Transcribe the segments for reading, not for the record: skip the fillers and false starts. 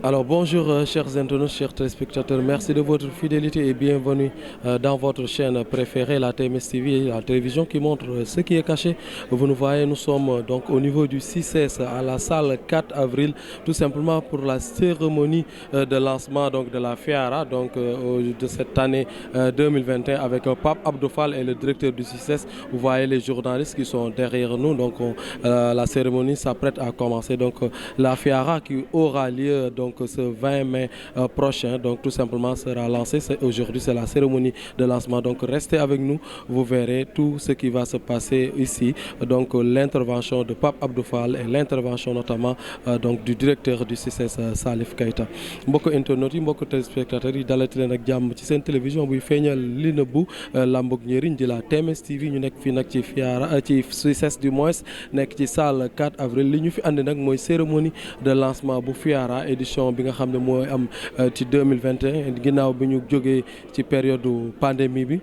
Alors bonjour chers internautes, chers téléspectateurs, merci de votre fidélité et bienvenue dans votre chaîne préférée, la TMS TV, la télévision qui montre ce qui est caché. Vous nous voyez, nous sommes donc au niveau du 6S à la salle 4 avril, tout simplement pour la cérémonie de lancement donc, de la FIARA de cette année 2021 avec Pape Abdou Fall et le directeur du 6S. Vous voyez les journalistes qui sont derrière nous, donc la cérémonie s'apprête à commencer. Donc la FIARA qui aura lieu donc ce 20 mai prochain, donc tout simplement sera lancé. Aujourd'hui, c'est la cérémonie de lancement. Donc restez avec nous, vous verrez tout ce qui va se passer ici. Donc l'intervention de Pape Abdou Fall et l'intervention notamment donc du directeur du CICES Salif Keita. Mbokk internautes yi, mbokk téléspectateurs yi, dalati leen ak jàmm ci seen télévision buy feeñal li nëbbu lambug njëriñ di la TMS TV. ñu nekk fii nag ci FIARA ci CICES du moins nekk ci salle 4 avril. li ñu fi andi nag mooy cérémonie de lancement bu FIARA édition bi nga xam ne mooy am ci 2021 ginnaaw bi ñu jógee ci période pandémie bi.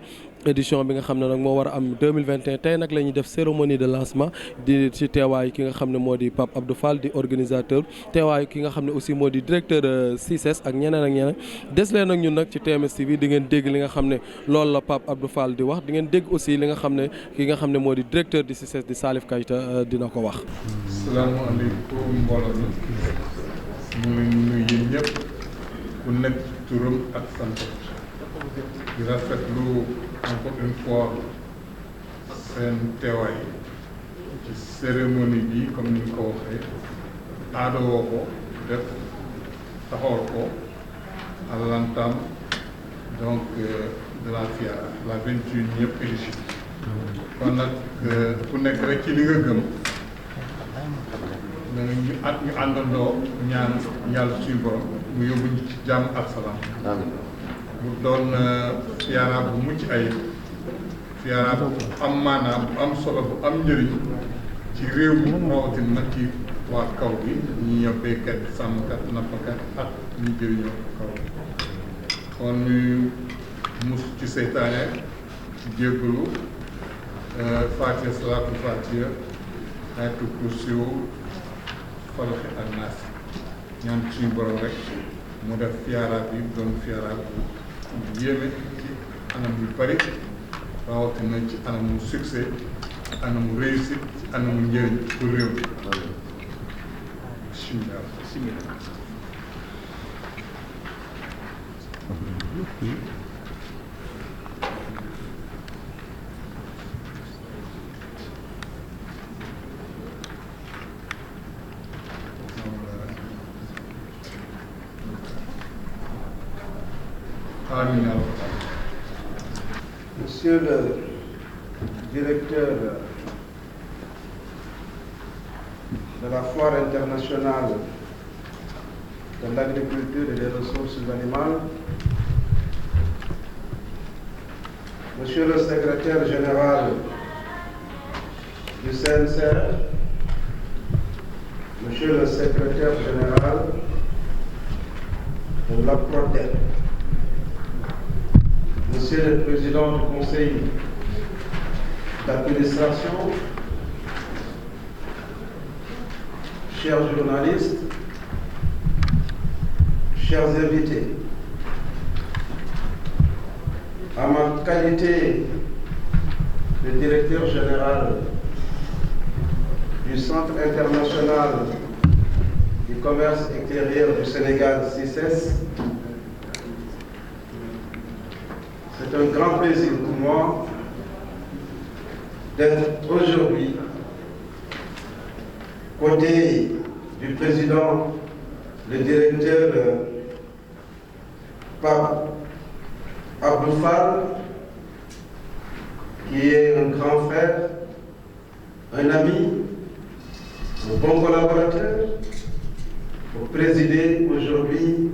édition bi nga xam ne nag moo war a am 2021 tey nag la ñuy def cérémonie de lancement di ci teewaayu ki nga xam ne moo di Pape Abdou Fall di organisateur teewaayu ki nga xam ne aussi moo di directeur CICES ak ñeneen ak ñeneen. des leen ak ñun nag ci TMS TV di ngeen dégg li nga xam ne loolu la Pape Abdou Fall di wax di ngeen dégg aussi li nga xam ne ki nga xam ne moo di directeur du CICES di Salif Keita dina ko wax. salaamaaleykum mbooloo mi ñu ngi nuyu yéen ñëpp ku nekk turam ak sant di rafetlu encore une fois seen teewaay ci cérémonie bi comme ni nga ko waxee aadawoo ko def taxawal ko à l'entame donc de la FIARA la 21e édition kon nag ku nekk rek ci li nga gëm ñu àndandoo ñaan yàlla suñu borom mu yóbbu ñu ci jàmm ak salaam mu doon FIARA bu mucc ayib FIARA bu am maanaam bu am solo bu am njëriñ ci réew mi rawatina nag ci waa kaw bi ñi ñëw béykat sàmmkat nappkat ak ñi jëriñoo kaw bi kon ñu mus ci seytaane ci jéggalu Fatiha salaatul Fatiha ayatul kursiyu falaxi ak naas ñaan suñu borom rek mu def FIARA bi doon FIARA bu yéeme ci anam yu bari rawatina ci anamu succès ci anamu réussite ci anamu njëriñ pour réew mi bismillah. Monsieur le directeur de la Foire internationale de l'agriculture et des ressources animales, Monsieur le secrétaire général du CNCR, Monsieur le secrétaire général de l'APRODEC, Monsieur le Président du Conseil d'administration, chers journalistes, chers invités, à ma qualité de directeur général du Centre international du commerce extérieur du Sénégal, CICES, c'est un grand plaisir pour moi d'être aujourd'hui côté du président, le directeur Pape Abdou Fall, qui est un grand frère, un ami, un bon collaborateur, pour présider aujourd'hui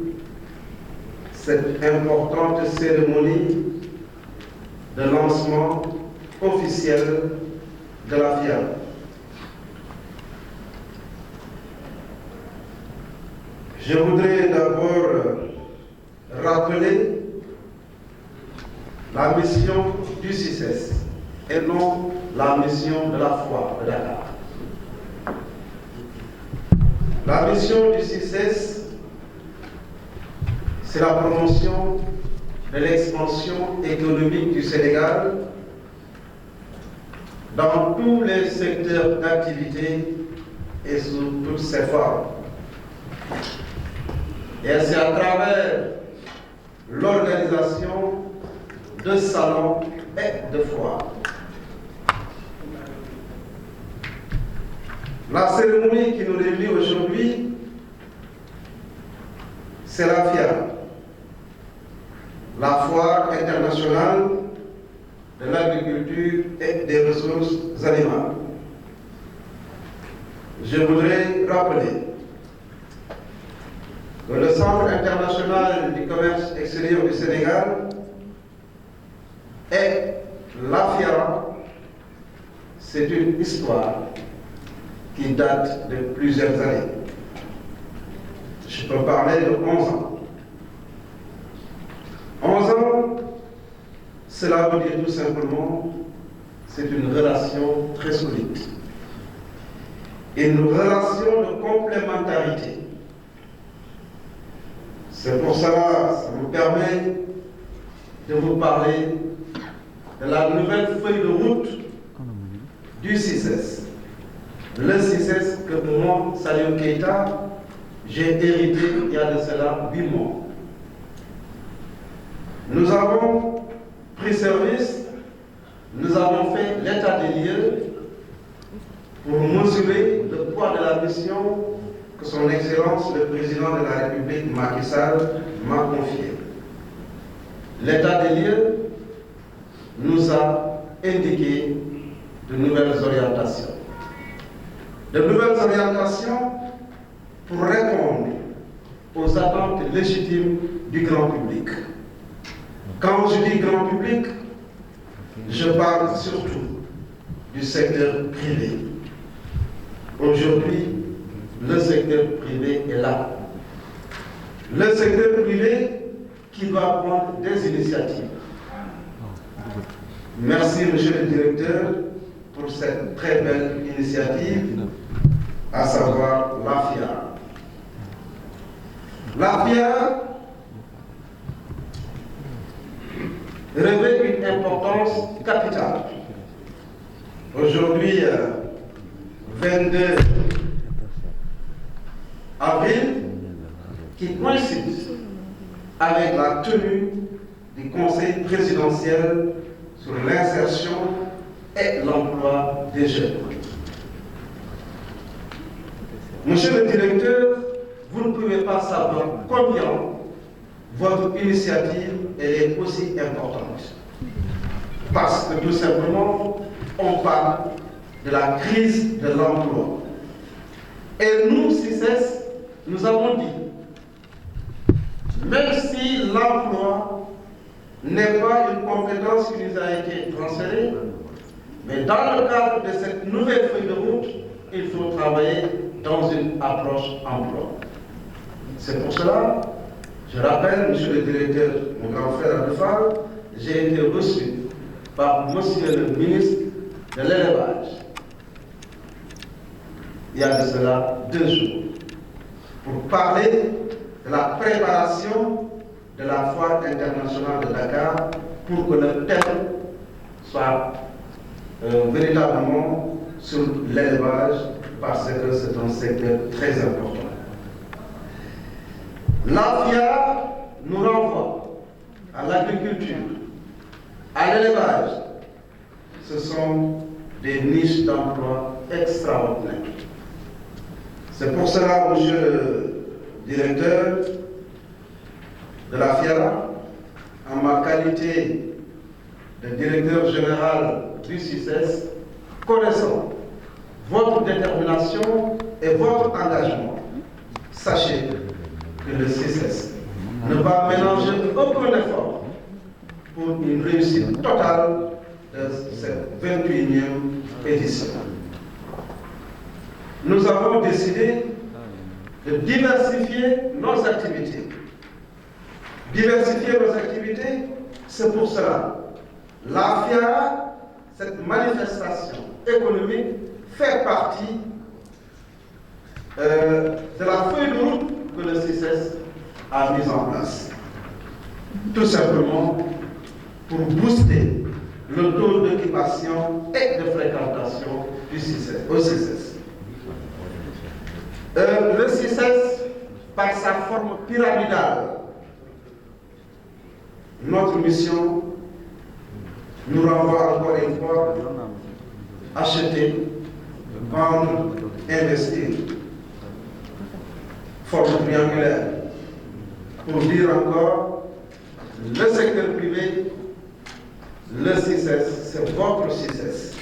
cette importante cérémonie de lancement officiel de la FIARA. Je voudrais d'abord rappeler la mission du CICES et non la mission de la Foire de Dakar. La mission du CICES c'est la promotion de l'expansion économique du Sénégal dans tous les secteurs d'activité et sous toutes ses formes. Et c'est à travers l'organisation de salons et de foires. La cérémonie qui nous réunit aujourd'hui, c'est la FIARA, la Foire internationale de l'agriculture et des ressources animales. Je voudrais rappeler que le Centre international du commerce extérieur du Sénégal et la FIARA, c'est une histoire qui date de plusieurs années. Je peux parler de 11 ans. 11 ans, cela veut dire tout simplement, c'est une relation très solide. Une relation de complémentarité. C'est pour cela, ça me permet de vous parler de la nouvelle feuille de route du CICES. Le CICES que moi, Saliou Keïta, j'ai hérité il y a de cela 8 mois. Nous avons pris service, nous avons fait l'état des lieux pour mesurer le poids de la mission que son Excellence le Président de la République Macky Sall m'a confiée. L'état des lieux nous a indiqué de nouvelles orientations. De nouvelles orientations pour répondre aux attentes légitimes du grand public. Quand je dis grand public, je parle surtout du secteur privé. Aujourd'hui, le secteur privé est là. Le secteur privé qui doit prendre des initiatives. Merci, monsieur le directeur, pour cette très belle initiative, à savoir la FIARA. La FIARA revêt une importance capitale. Aujourd'hui, 22 avril, qui coïncide avec la tenue du Conseil présidentiel sur l'insertion et l'emploi des jeunes. Monsieur le directeur, vous ne pouvez pas savoir combien votre initiative est aussi importante. Parce que tout simplement, on parle de la crise de l'emploi. Et nous, CICES, nous avons dit, même si l'emploi n'est pas une compétence qui nous a été transférée, mais dans le cadre de cette nouvelle feuille de route, il faut travailler dans une approche emploi. C'est pour cela, je rappelle, monsieur le directeur, mon grand frère Adefal, j'ai été reçu par monsieur le ministre de l'élevage, il y a de cela 2 jours, pour parler de la préparation de la foire internationale de Dakar pour que le thème soit véritablement sur l'élevage parce que c'est un secteur très important. La FIARA nous renvoie à l'agriculture, à l'élevage. Ce sont des niches d'emploi extraordinaires. C'est pour cela, monsieur le directeur de la FIARA, en ma qualité de directeur général du CICES, connaissant votre détermination et votre engagement, sachez que le CICES ne va mélanger aucun effort pour une réussite totale de cette 21e édition. Nous avons décidé de diversifier nos activités. Diversifier nos activités, c'est pour cela. La FIARA, cette manifestation économique, fait partie de la feuille de route que le CICES a mise en place. tout simplement pour booster le taux d'occupation et de fréquentation du CICES, au CICES. Le CICES, par sa forme pyramidale, notre mission nous renvoie encore une fois acheter, vendre, investir. Forme triangulaire. Pour dire encore, le secteur privé, le CICES, c'est votre CICES.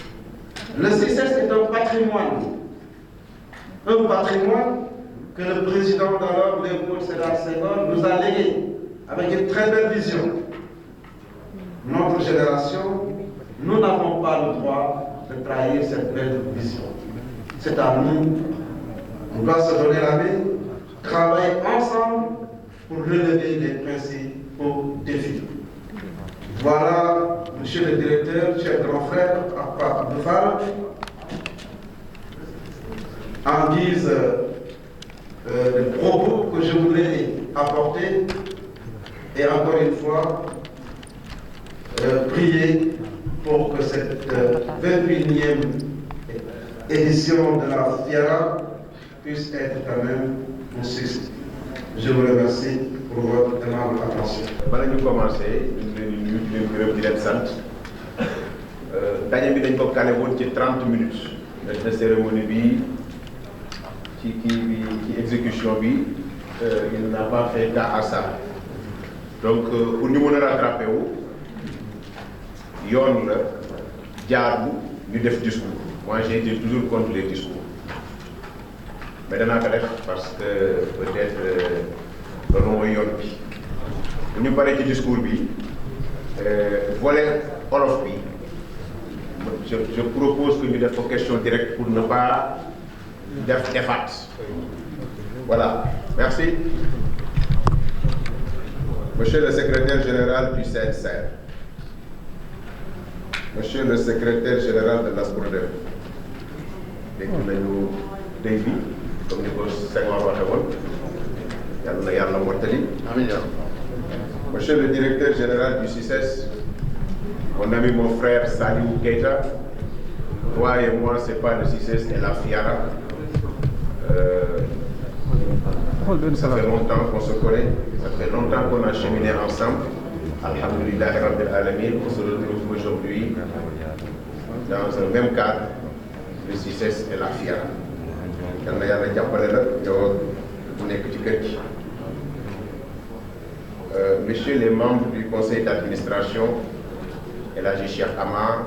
Le CICES est un patrimoine que le président d'alors, Léopold Sédar Senghor, nous a légué avec une très belle vision. Notre génération, nous n'avons pas le droit de trahir cette belle vision. C'est à nous, on doit se donner la main, travailler ensemble pour relever les principaux défis. Voilà, monsieur le directeur, cher grand frère, Pape Fall, en guise de propos que je voudrais apporter, et encore une fois, prier pour que cette 21e édition de la FIARA puisse être quand même un succès. Je vous remercie pour votre aimable attention. Bala ñu commencé ñu leen di nuyu di leen gërëm di leen sant daje bi dañ ko calé woon ci 30 minutes de cérémonie bi ci ci exécution bi il n'a pas fait cas à ça donc pour ñu mën a rattrapé wu yoon la jaadu ñu def discours. Moi j'ai été toujours contre les discours mais danaa ko def parce que peut-être loolu mooy yoon bi bu ñu paree ci discours bi volet olof bi je propose que ñu def ko question directe pour ne pas def defaat. Voilà, merci. Monsieur le secrétaire général du CNCR, monsieur le secrétaire général de l'ASPRODEF, dégg nañu tey bi comme ni ko Senghor waxe woon yàlla na yàlla mottali. Amiin. Monsieur le directeur général du CICES, mon ami, mon frère Saliou Keita, toi et moi, c'est pas le CICES et la FIARA. Ça fait longtemps qu'on se connaît, ça fait longtemps qu'on a cheminé ensemble. Alhamdulillah Rabbil Alamin, on se retrouve aujourd'hui dans un même cadre, le CICES et la FIARA. Yal na yàlla jàppale la yow bu nekk ci kër gi. Messieurs les membres du conseil d'administration, El Hadji Cheikh Amar,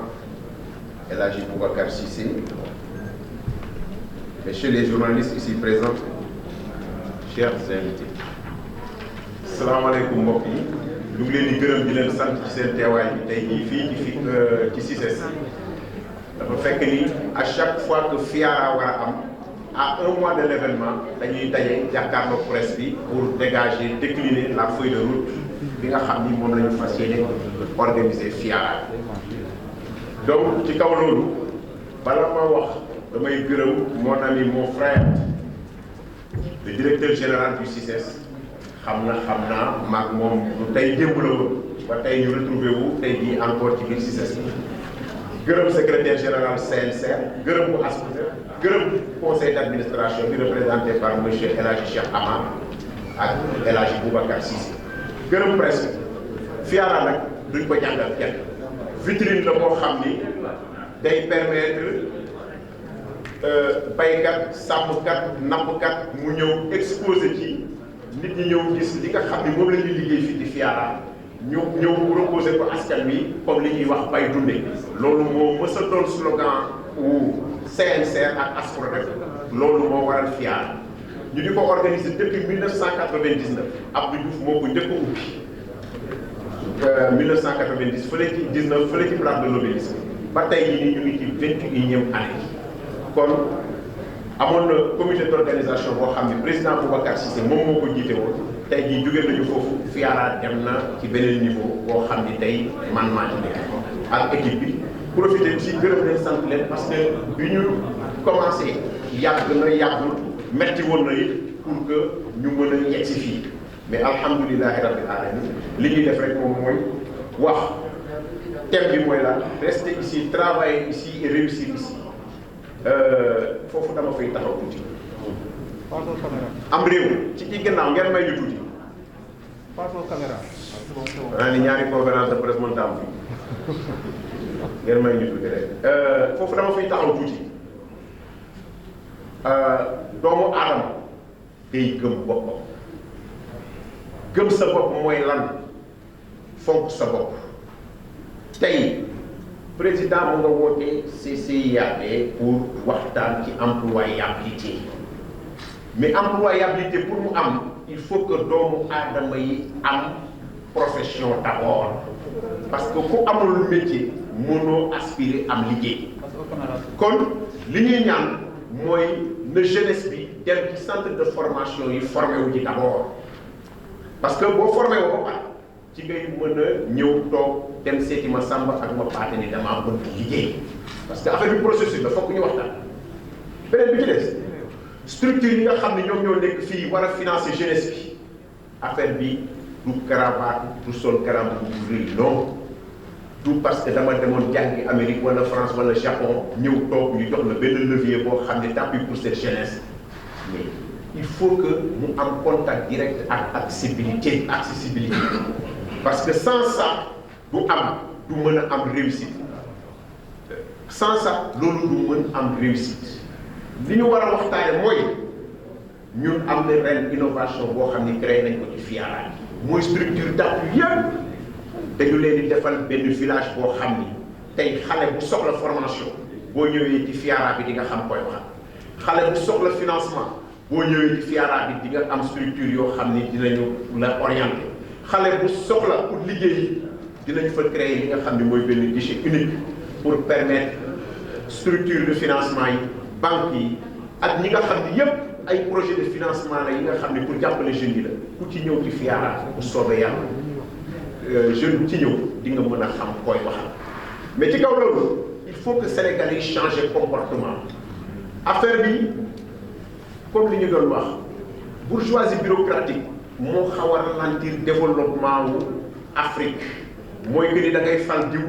El Hadji Boubacar Cissé, messieurs les journalistes ici présents, chers invités. Salaamaaleykum mbokk yi, ñu ngi leen di gërëm di leen sant ci seen teewaay bi tey jii fii ci CICES. Dafa fekk ni à chaque fois que FIARA war a am, à un mois de l'événement dañuy daje jàkkaarloo presse bi pour dégager, décliner la feuille de route bi nga xam ni moom la ñu fas yéene organiser FIARA. Donc ci kaw loolu bala ma wax damay gërëm mon ami, mon frère, le directeur général du CICES. xam naa maag moom lu tey démb la woon ba tey ñu retrouvé wu tey jii encore ci biir CICES bi. Gërëm secrétaire général CNCR, gërëm bu ASPRODEF, gërëm conseil d'administration bi représenté par monsieur El Hadji Cheikh Amar ak El Hadji Boubacar Cissé. Gërëm presse bi FIARA nag duñ ko jàngal kenn vitrine la boo xam ni day permettre baykat, sàmmkat, nappkat mu ñëw exposé ci nit ñi ñëw gis li nga xam ni moom la ñuy liggéey fii ci FIARA ñu ñëw proposé ko askan wi comme li ñuy wax bay dunde. Loolu moo mës a doon slogan wu CNCR ak ASPRODEF, loolu moo waral FIARA ñu di ko organiser depuis 1999 Abdou Diouf moo ko njëkk a ubbi 1990 fële ci 19 fële ci place de l'Obélisque ba tey jii nii ñu ngi ci 21e année. Kon amoon na comité d'organisation boo xam ne président Boubacar Cissé moom moo ko jiite woon tey jii jóge nañu foofu FIARA dem na ci beneen niveau boo xam ne tey man maa ci nekk ak équipe bi. Profité ci gërëm leen sant leen parce que bi ñu commencé yàgg na yàggul metti woon na it pour que ñu mën a yegg si fii mais alhamdulilahi rabbil alamin li ñuy def rek moom mooy wax thème bi mooy lan rester ici travailler ici et réussir ici foofu dama fay taxaw tuuti. am réew ci gannaaw ngeen may ñu tuuti. maa ni ñaari conférence de presse mën ta am fii ngeen may ñu tuuti rek foofu dama fay taxaw tuuti doomu aadama day gëm boppam gëm sa bopp mooy lan fonk sa bopp tey président mu nga woote CCIAB pour waxtaan ci employabilité mais employabilité pour mu am il faut que doomu aadama yi am profession d'abord parce que ku amul métier mënoo aspirer am liggéey kon li ñuy ñaan mooy na jeunesse bi dem ci centre de formation yi formé wu ci d'abord parce que boo formé woo ba ci ngay mën a ñëw toog dem seeti ma sàmba ak ma paate ni damaa bëgg liggéey parce que affaire bi processus la fokk ñu waxtaan beneen bi ci des structure yi nga xam ne ñoom ñoo nekk fii war a financer jeunesse bi affaire bi du cravate du sol garam bu rëy non du parce que dama demoon jàngi Amérique wala France wala Japon ñëw toog ñu jox la benn levier boo xam ne tapis pour cette jeunesse mais il faut que mu am contact direct ak accessibilité parce que sans ça du mën a am réussite sans ça loolu du mën am réussite li ñu war a waxtaane mooy ñun am na ren innovation boo xam ne créé nañ ko ci FIARA mooy structure d'appui yëpp dañu leen di defal benn village boo xam ni tey xale bu soxla formation boo ñëwee ci FIARA bi di nga xam koy wax xale bu soxla financement boo ñëwee ci FIARA bi di nga am structure yoo xam ni dinañu la orienter xale bu soxla pour liggéey dinañu fa créer li nga xam ne mooy benn guichet unique pour permettre structure de financement yi banques yi ak ñi nga xam ne yépp ay projet de financement la yi nga xam ne pour jàppale jeunes yi la ku ci ñëw ci FIARA bu soobee yàlla jeune ci ñëw di nga mën a xam koy waxal mais ci kaw loolu il faut que Sénégalais yi changer comportement affaire bi comme li ñu doon wax bourgeoisie bureaucratique moo xaw a ralentir développement wu Afrique mooy que ni da ngay fal diw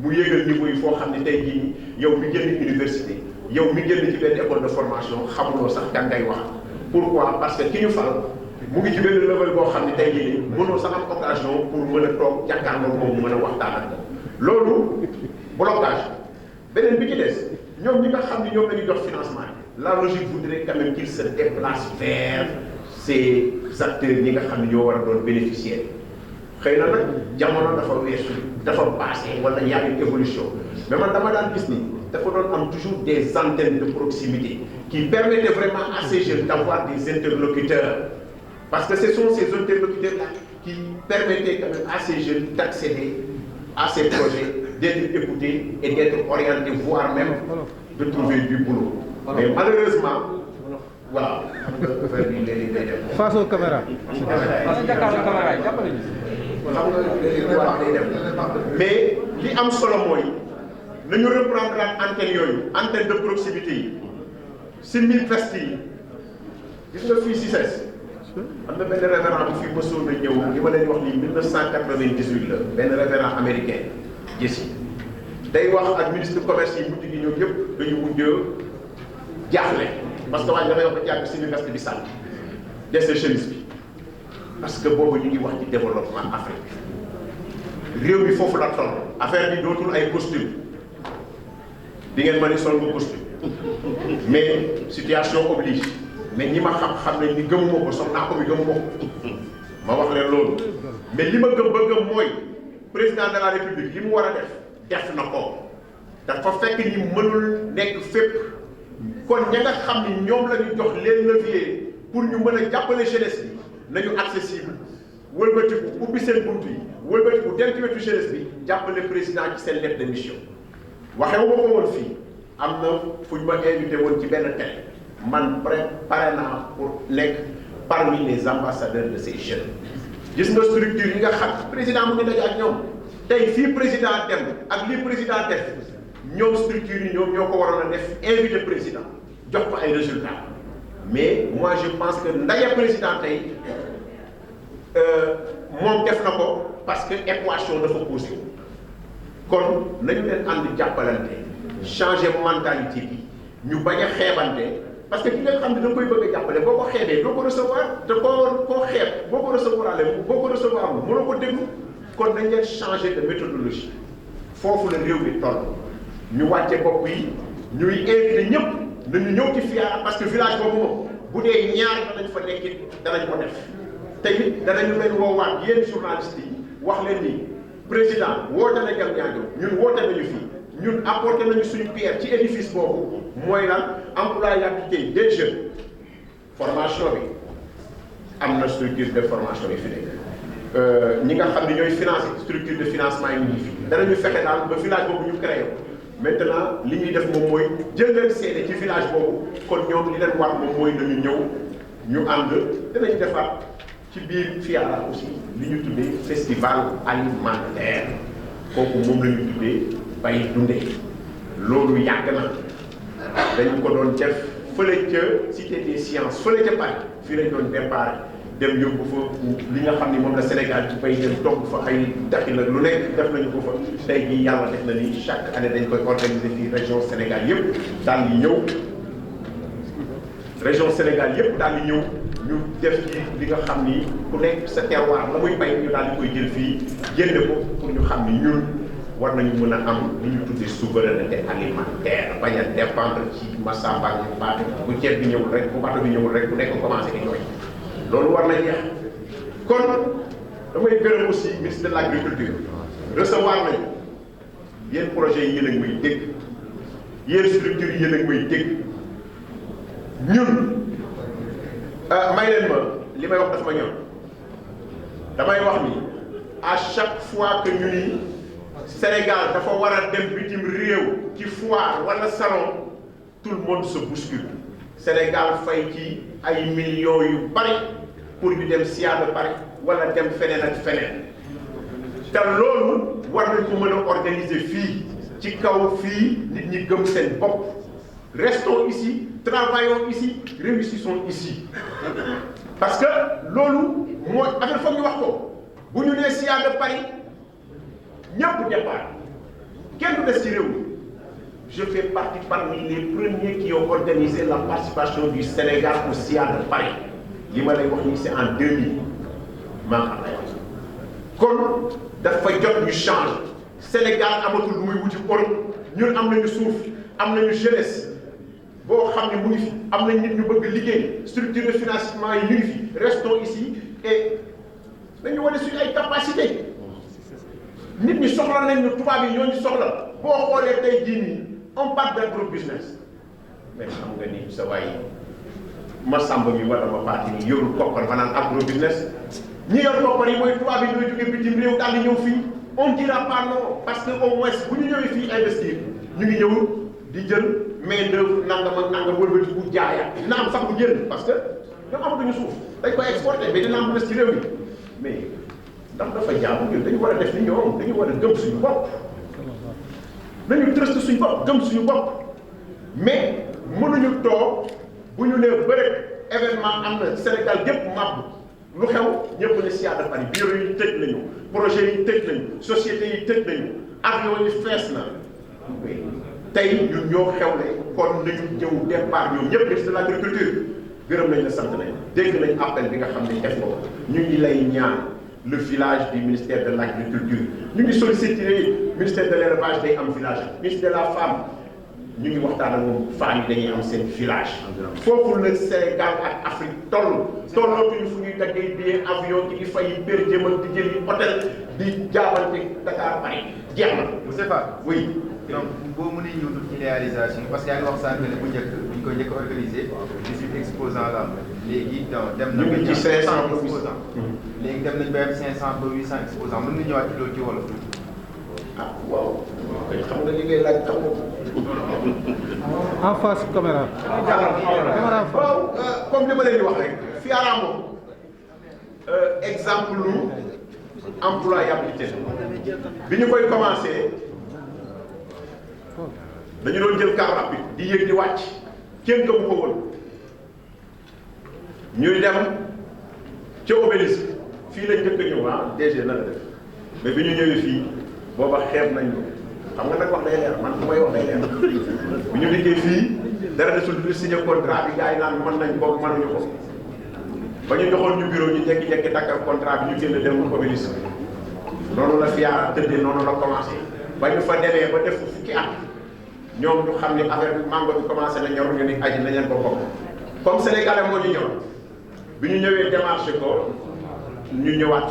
mu yéegal niveau yi foo xam ne tey jii nii yow mi génn université yow mi génn ci benn école de formation xamuloo sax kan ngay wax pourquoi parce que ki ñu fal mu ngi ci benn level boo xam ne tey jii nii mënoo sax am occasion pour mën a toog jàkkaarloo moom mën a waxtaan ak moom loolu blocage beneen bi ci des ñoom ñi nga xam ne ñoom la ñuy jox financement yi la logique voudrait quand même qu'il se déplace vers ces acteurs ñi nga xam ne ñoo war a doon bénéficiaire xëy na nag jamono dafa weesu dafa passé wala y a une évolution mais man dama daan gis ni dafa doon am toujours des antennes de proximité qui permettaient vraiment à ces jeunes d'avoir des interlocuteurs parce que ce sont ces interlocuteurs-là qui permettaient quand même à ces jeunes d'accéder à ces projets, d'être écoutés et d'être orientés, voire même de trouver du boulot. Mais malheureusement, waaw xam nga affaire bi léegi day dem. face aux caméras. mais li am solo mooy nañu reprendre ak antenne yooyu antenne de proximité yi si 1000 fest yi gis nga fii CICES am na benn révérend bu fii mësoon na ñëw li ma leen wax nii 1998 la benn révérend américain gis day wax ak ministre du commerce yi mujj gi ñoom yëpp dañu mujj jaaxle parce que waaye dafay wax ba jàpp si université bi sànni dese chemise bi parce que boobu ñu ngi wax ci développement Afrique réew mi foofu la toll affaire bi dootul ay costume di ngeen mën a sol nga costume mais situation oblige mais ñi ma xam nañ ni gëmuma ko soxnaa ko bi gëmuma ko ma wax leen loolu mais li ma gëm ba gëm mooy président de la république li mu war a def na ko dafa fekk ni mënul nekk fépp kon ña nga xam ni ñoom la ñu jox les leviers pour ñu mën a jàppale jeunesse bi nañu accessible wëlbatiku ubbi seen bunt yi wëlbatiku dem ci wetu jeunesse bi jàppale président ci seen lettre de mission waxewu ma ko woon fii am na fu ñu ma invité woon ci benn télé man pare naa pour nekk parmi les ambassadeurs de ces jeunes gis nga structure yi nga xam président mu ngi daje ak ñoom tey fii président dem ak lii président def ñoom structure yi ñoom ñoo ko waroon a def invité président jox ko ay résultats mais moi je pense que ndaje président tey moom def na ko parce que équation dafa posé kon nañu leen ànd jàppalante changer mentalité bi ñu bañ a xeebante parce que ki nga xam ne da nga koy bëgg a jàppale boo ko xeebee doo ko recevoir te koo xeeb boo ko recevoir mënoo ko déglu kon nañ leen changer de méthodologie foofu la réew mi toll ñu wàcce bopp yi ñuy invité ñëpp nañu ñëw ci FIARA parce que village boobu moom bu dee ñaar danañ fa nekkit danañ ko def te it danañu leen woowaat yéen journalistes yi wax leen ni président woote na Diamniadio ñun woote nañu fii ñun apporté nañu suñu pierre ci édifice boobu mooy lan employabilité des jeunes formation bi am na structure de formation yi fi nekk ñi nga xam ne ñooy financé structure de financement yi ñu fi danañu fexe daal ba village boobu ñu créé maintenant li ñuy def moom mooy jël leen seede ci village boobu kon ñoom li leen war moom mooy nañu ñëw ñu ànd danañ defaat ci biir FIARA aussi li ñu tuddee festival alimentaire kooku moom la ñu tuddee bay dundee loolu yàgg na dañu ko doon def fële ca cité des sciences fële ca Paris fii lañ doon départ dem yóbbu fa li nga xam ni moom la Sénégal ci bay dem togg fa ay daxi la lu nekk def nañu ko fa tey jii yàlla def na ni chaque année dañ koy organiser fii région Sénégal yëpp daal di ñëw région Sénégal yëpp daal di ñëw ñu def ci li nga xam ni ku nekk sa terroir la muy bay ñu daal di koy jël fii génne ko pour ñu xam ni ñun war nañu mën a am li ñu tuddee souveraineté alimentaire bañ a dépendre ci Massamba ak baatu bu ceeb bi ñëwul rek bu bato bi ñëwul rek bu nekk commencé di ñooy loolu war na jeex kon damay gërëm aussi ministre de l' agriculture recevoir nañu yéen projets yi yéen a ngi may dégg yéen structures yi yéen a ngi may dégg ñun may leen ma li may wax dafa ma ñor damay wax ni à chaque fois que ñu ni Sénégal dafa war a dem bitim réew ci foire wala salon tout le monde se bouscule Sénégal fay ci ay millions yu bari pour ñu dem SIA de Paris wala dem feneen ak feneen te loolu war nañ ko mën a organiser fii ci kaw fii nit ñi gëm seen bopp restons ici travaillons ici réussissons ici parce que loolu mooy affaire foog ñu wax ko bu ñu nee SIA de Paris ñëpp départ kenn du des ci réew mi je fais partie parmi les premiers qui ont organisé la participation du Sénégal au SIA de Paris li ma lay wax nii c'est en 2000 maa xam lay wax kon dafa jot ñu change Sénégal amatul lu muy wuti Europe ñun am nañu suuf am nañu jeunesse boo xam ne mu ngi fi am nañ nit ñu bëgg liggéey structure de financement yi ñu ngi fi restons ici et dañu wane suñu ay capacité nit ñi soxla nañ ñu tubaab yi ñoo ñu soxla boo xoolee tey jii nii on parle d'agro business mais xam nga ni sa waay ma sàmb mi wala ma paati ni yorul koppar ba naan agro business ñi yor koppar yi mooy tubaab yi ñooy jógee bitim réew daal di ñëw fii on dira pas non parce que au moins bu ñu ñëwee fii investir ñu ngi ñëw di jël main d'œuvre nangam ak nangam wëlbati bu jaaya dina am sax bu jënd parce que ñoom amatuñu suuf dañ koy exporté mais dina am des ci réew mi mais ndax dafa jaamu ñun dañu war a def ni ñoom dañu war a gëm suñu bopp nañu trust suñu bopp gëm suñu bopp mais mënuñu toog bu ñu nee bëre événement am na Sénégal gépp màbb lu xew ñëpp ne SIA de Paris bureau yi tëj nañu projet yi tëj nañu société yi tëj nañu avion yi fees na tey ñun ñoo xewle kon nañu ñëw départ ñoom ñëpp ministre de l' agriculture gërëm nañ la sant nañ dégg nañ appel bi nga xam ne def ko ñu ngi lay ñaan le village du ministère de l' agriculture ñu ngi sollicité ministère de l' élevage day am village ministre de la femme ñu ngi waxtaan ak moom femmes yi dañuy am seen village foofu la Sénégal ak Afrique tollootuñu fu ñuy daggee billet avion ki di fay per jëmal di jëli hôtel di jaabante Dakar Paris jeex na. Monsieur Fall. Oui. donc boo mënee ñëw ci réalisation parce que yaa ngi wax sànq ne bu njëkk bu ñu ko njëkk a organisé 18 exposants la am léegi dem na. ñu ngi ci 500 exposants. léegi dem nañ ba am 500 ba 800 exposants mën nga ñëwaat ci loolu ci wolof. ah waaw. xam nga li ngay laaj xam nga. en face caméra. caméra waaw comme li ma leen di wax rek FIARA moom exemple lu employabilité bi ñu koy commencé dañu doon jël car rapide di yéeg di wàcc kenn gëmu ko woon ñuy dem ca obélisque fii lañ njëkk a ñëw DG na la def mais bi ñu ñëwee fii booba xeeb nañ ko xam nga nag wax day leer man bu may wax day leer bi ñu liggéey fii dara desul lu signé contrat bi gars yi naan mën nañ ko mënuñu ko ba ñu joxoon ñu bureau ñu jekki-jekki takkal contrat bi ñu génn dem obélisque noonu la FIARA tëddee noonu la commencé ba ñu fa demee ba def fukki at ñoom ñu xam ni affaire bi mango bi commencé na ñor ñu ni aji na leen ko bokk comme sénégalais moo ñu ñor bi ñu ñëwee démarché ko ñu ñëwaat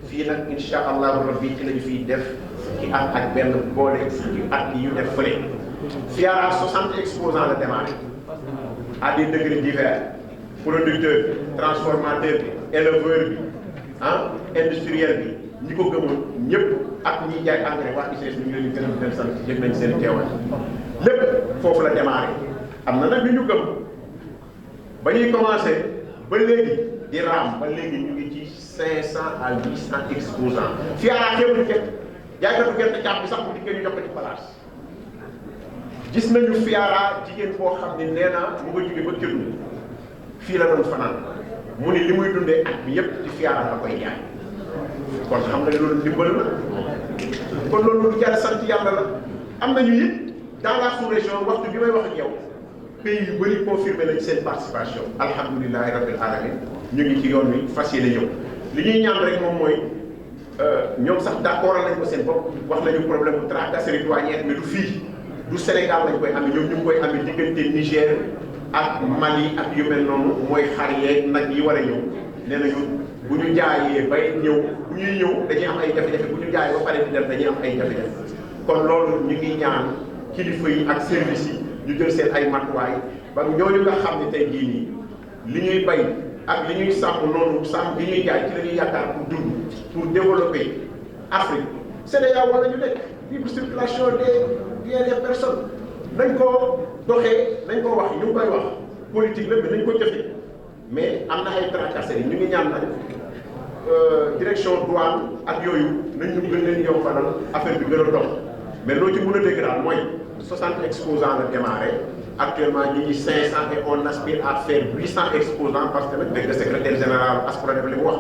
fii nag incha allahu rabbi ci lañu fiy def fukki at ak benn boole fukki at yi ñu def fële FIARA 60 exposants la démarré à des degrés divers producteur bi transformateur bi éleveur bi industriel bi ñi ko gëmoon ñëpp ak ñiy jaay engrais waa ICS ñu ngi leen di gën a sant yëg nañ seen teewal lépp foofu la démarré am na nag ñu gëm ba ñuy commencé ba léegi di raam ba léegi ñu ngi ci 500 à 800 exposants FIARA xewul kenn jaaykatu gerte caaf bi sax bu dikkee ñu jox ko ci place gis nañu FIARA jigéen boo xam ne nee na mu nga jóge ba Kédougou fii la doon fanaan mu ni li muy dundee at bi yépp ci FIARA la koy jaay kon xam nga ne loolu ndimbal la kon loolu lu jar sant yàlla la am nañu it dans la sous-région waxtu bi may wax ak yow pays yu bëri confirmé nañ seen participation alhamdulilahi rabbil alamin ñu ngi ci yoon wi fas yéene ñëw li ñuy ñaan rek moom mooy ñoom sax d'accord nañ ko seen bopp wax nañu problème bu tracasserie douanière mais du fii du Sénégal lañ koy amee ñoom ñu ngi koy amee diggante Niger ak Mali ak yu mel noonu mooy xar yeeg nag yi war a ñëw nee nañu bu ñu jaayee bay ñëw bu ñuy ñëw dañuy am ay jafe-jafe bu ñu jaayee ba pare di dem dañuy am ay jafe-jafe kon loolu ñu ngi ñaan kilifa yi ak service yi ñu jël seen ay matuwaay ba ñooñu nga xam ne tey jii nii li ñuy bay ak li ñuy sàmm noonu sàmm li ñuy jaay ci la ñuy yaakaar pour dund pour développer Afrique CEDEAO wala ñu nekk libre circulation des biens des personnes nañ ko doxee nañ ko wax ñu ngi koy wax politique la mais nañ ko jëfee mais am na ay tracasseries ñu ngi ñaan nag direction douane ak yooyu nañ ñu gën leen yombalal affaire bi gën a dox mais loo ci mën a dégg daal mooy 60 exposants la démarré actuellement ñu ngi 500 et on aspire à faire 800 exposants parce que nag dégg nga secrétaire général ASPRODEF li mu wax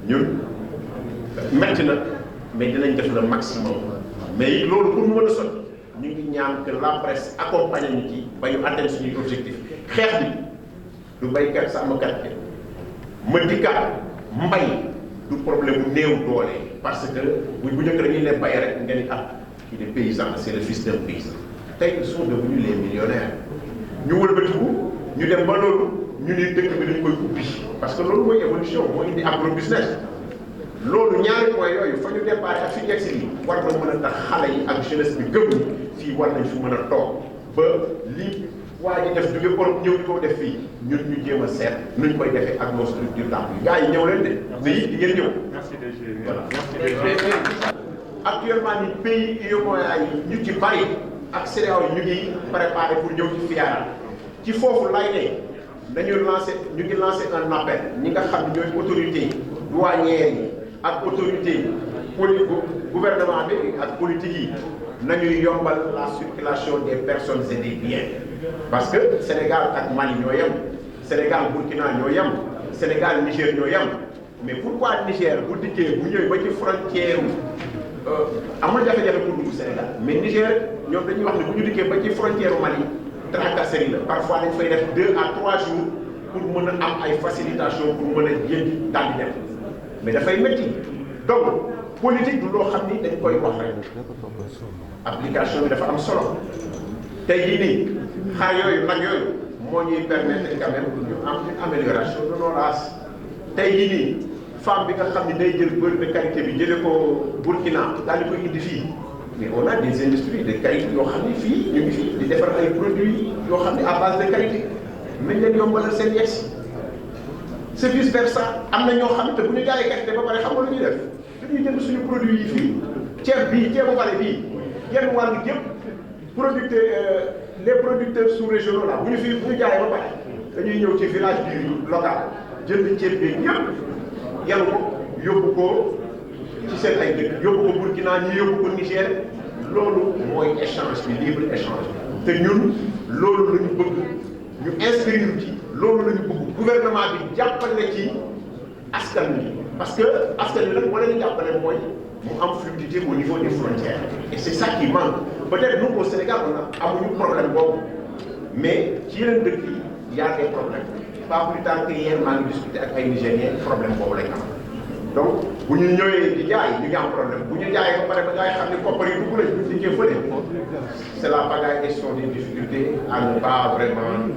ñun metti na mais dinañ def le maximum mais loolu pour mu mën a sotti ñu ngi ñaan que la presse accompagne ñu ci ba ñu atteindre suñuy objectif xeex bi du baykat sàmmkat ma dikkaat mbay du problème bu néew doole parce que bu njëkk dañuy ne bay rek nga ni kii de paysan c'est le fils d'un paysan tey ils sont devenus les millionnaires ñu wëlbatiku ñu dem ba loolu ñu ni dëkk bi dañ koy ubbi parce que loolu mooy évolution moo indi agro business loolu ñaari point yooyu fa ñu départ ak fi yegsi bi war na mën a tax xale yi ak jeunesse bi gëm fii war nañ fi mën a toog ba li waa ji def jóge Europe ñëw di ko def fii ñun ñu jéem a seet nuñ koy defee ak nos structures d'emploi gars yi ñëw leen de mais di ngeen ñëw. Merci DG. Voilà. Actuellement ni pays UEMOA yi ñu ci bari ak CEDEAO yi ñu ngi préparé pour ñëw ci FIARA ci foofu lay ne ñu ngi lancé un appel ñi nga xam ne ñooy autorités douanières yi ak autorités gouvernement bi ak politique yi nañuy yombal la circulation des personnes et des biens parce que Sénégal ak Mali ñoo yem Sénégal Burkina ñoo yem Sénégal Niger ñoo yem mais pourquoi Niger bu dikkee bu ñëwee ba ci frontière amul jafe-jafe pour dugg Sénégal mais Niger ñoom dañuy wax ne bu ñu dikkee ba ci frontière Mali tracasserie la parfois dañ fay def 2 à 3 jours pour mën a am ay facilitation pour mën a jéggi daal di dem mais dafay métti donc politique du loo xam ni dañ koy wax rek application bi dafa am solo tey jii nii xaar yooyu nag yooyu moo ñuy permettre quand même ñu am une amélioration de nos races tey jii nii femme bi nga xam ni day jël beurre de qualité bi jëlee ko Burkina daal di koy indi fii mais on a des industries de qualité yoo xam ni fii ñu ngi fii di defar ay produits yoo xam ni à base de qualité nañ leen yombalal seen yegsi c'est vice versa am na ñoo xam te bu ñu jaayee qualité ba pare xam nga lu ñuy def dañuy jënd suñu produit yi fii ceeb bii ceebu bale bii genn wàll yëpp les producteurs sous-régionaux là bu ñu jaayee ba pare dañuy ñëw ci village bi local jënd ceeb bi yëpp yàlla ko yóbbu ko ci seen ay dëkk yóbbu ko Burkina ñi yóbbu ko Niger loolu mooy échange bi libre échange te ñun loolu la ñu bëgg ñu inscrire ci loolu la ñu bëgg gouvernement bi jàppale ci askan wi parce que askan wi nag moo leen jàppale mooy mu am fluidité au niveau des frontières et c'est ça qui manque peut-être nous au Sénégal on a amuñu problème boobu mais ci yeneen dëkk yi y a des problèmes pas plus tard que hier maa ngi discuté ak ay Nigériens problème boobu lañ am donc bu ñu ñëwee di jaay ñu ngi am problème bu ñu jaayee ba pare ba ngay xam ne koppar yi dugg nañ bu ñu dikkee fële c'est la pagaille et sont des difficultés à ne pas vraiment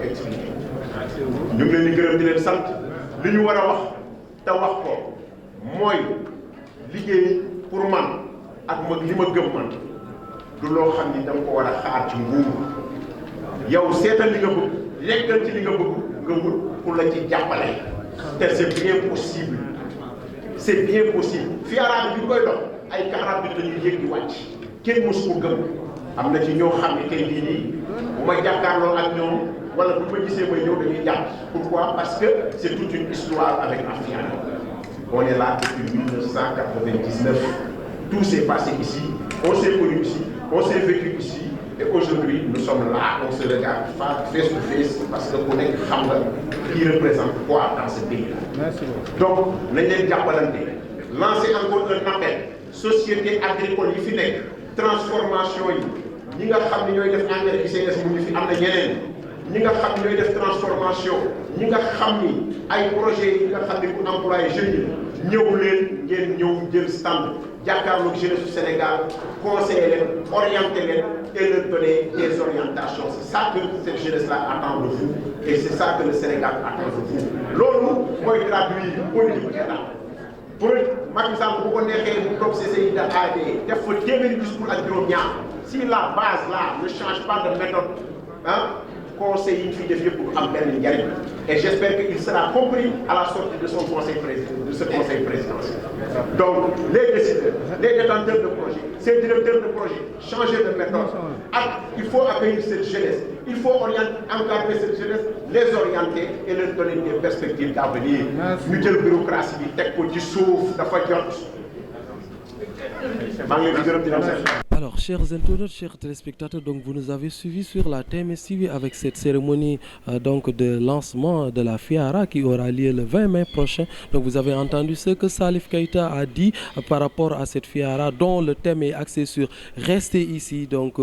expliquer. ñu ngi leen di gërëm di leen sant li ñu war a wax te wax ko mooy liggéey pour man ak li ma gëm man du loo xam ni da nga ko war a xaar ci nguur yow seetal li nga bëgg yekkal ci li nga bëgg nga wut pour la ci jàppale te c'est bien possible c'est bien possible FIARA bi ñu koy dox ay 40 minutes dañuy yéeg di wàcc kenn mosu ko gëm am na ci ñoo xam ne tey jii nii bu ma jàkkaarloo ak ñoom wala bu ma gisee may ñëw dañuy jàpp pourquoi parce que c'est toute une histoire avec la FIARA on est là depuis 1999 tout s'est passé ici on s'est connu ici on s'est vécu ici et aujourd'hui nous sommes là on se regarde face to face parce que ku nekk xam nga qui représente quoi dans ce pays là. Donc nañ leen jàppalante lancer encore un appel société agricole yi fi nekk transformation yi ñi nga xam ne ñooy def engrais ICS mu ngi fi am na ñeneen ñi nga xam ne ñooy def transformation ñi nga xam ni ay projets yi nga xam ne pour employer jeunes yi ñëw leen ngeen ñëw jël stand jàkkaarloog jeunesse du Sénégal conseiller leen orienter leen et leur donner des orientations c'est ça que cette jeunesse là attend de vous et c'est ça que le Sénégal attend de vous loolu mooy traduire politique bu état pour Macky Sall bu ko neexee mu toog CCI de AD def fa téeméeri discours ak juróom-ñaar si la base là ne change pas de méthode ah conseil yi ñu fi def yëpp du am benn njariñ et j'espère qu'il sera compris à la sortie de son conseil présidentiel de ce conseil présidentiel. Donc les décideurs, les détenteurs de projet, ces directeurs de projet, changer de méthode. Il faut accueillir cette jeunesse, il faut encadrer cette jeunesse, les orienter et leur donner des perspectives d'avenir. Ñu jël bureaucratie bi teg ko ci suuf dafa jot. maa ngi leen di gërëm di leen sant. Alors, chers internautes, chers téléspectateurs, donc vous nous avez suivis sur la TMS TV avec cette cérémonie donc de lancement de la FIARA qui aura lieu le 20 mai prochain. Donc vous avez entendu ce que Salif Keita a dit par rapport à cette FIARA dont le thème est axé sur rester ici, donc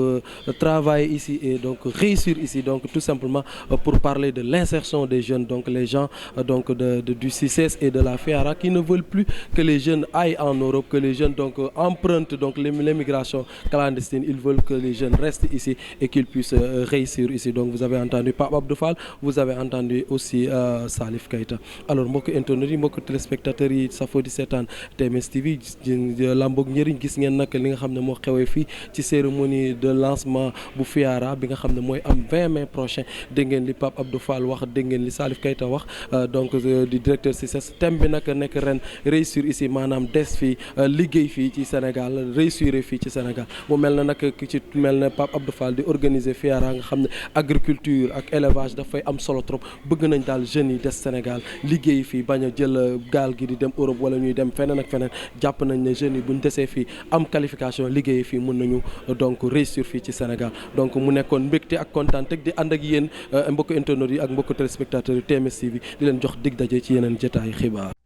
travailler ici et donc réussir ici, donc tout simplement pour parler de l'insertion des jeunes, donc les gens donc du CICES et de la FIARA qui ne veulent plus que les jeunes aillent en Europe, que les jeunes donc empruntent donc l'immigration clandestine. Ils veulent que les jeunes restent ici et qu'ils puissent réussir ici. Donc vous avez entendu Pape Abdou Fall, vous avez entendu aussi Salif Keita. Alors mbokk internautes yi mbokk téléspectateurs yi safoo di seetaan TMS TV lamboog njëriñ gis ngeen nag li nga xam ne moo xewee fii ci cérémonie de lancement bu FIARA bi nga xam ne mooy am 20 mai prochain. Dégg ngeen li Pape Abdou Fall wax, dégg ngeen li Salif Keita wax donc du directeur CICES. Thème bi nag nekk ren réussir ici maanaam des fii liggéey fii ci Sénégal réussir fii ci Sénégal. mu mel na nag ki ci mel na Pape Abdou Fall di organiser FIARA nga xam ne agriculture ak élevage dafay am solo trop bëgg nañ daal jeunes yi des Sénégal liggéey fii bañ a jël gaal gi di dem Europe wala ñuy dem feneen ak feneen jàpp nañ ne jeunes yi buñ desee fii am qualification liggéey fii mën nañu donc réussir fii ci Sénégal. Donc mu nekkoon mbégte ak kontaan teg di ànd ak yéen mbokku internautes yi ak mbokku téléspectateurs yi TMS TV di leen jox dig daje ci yeneen jotaay xibaar.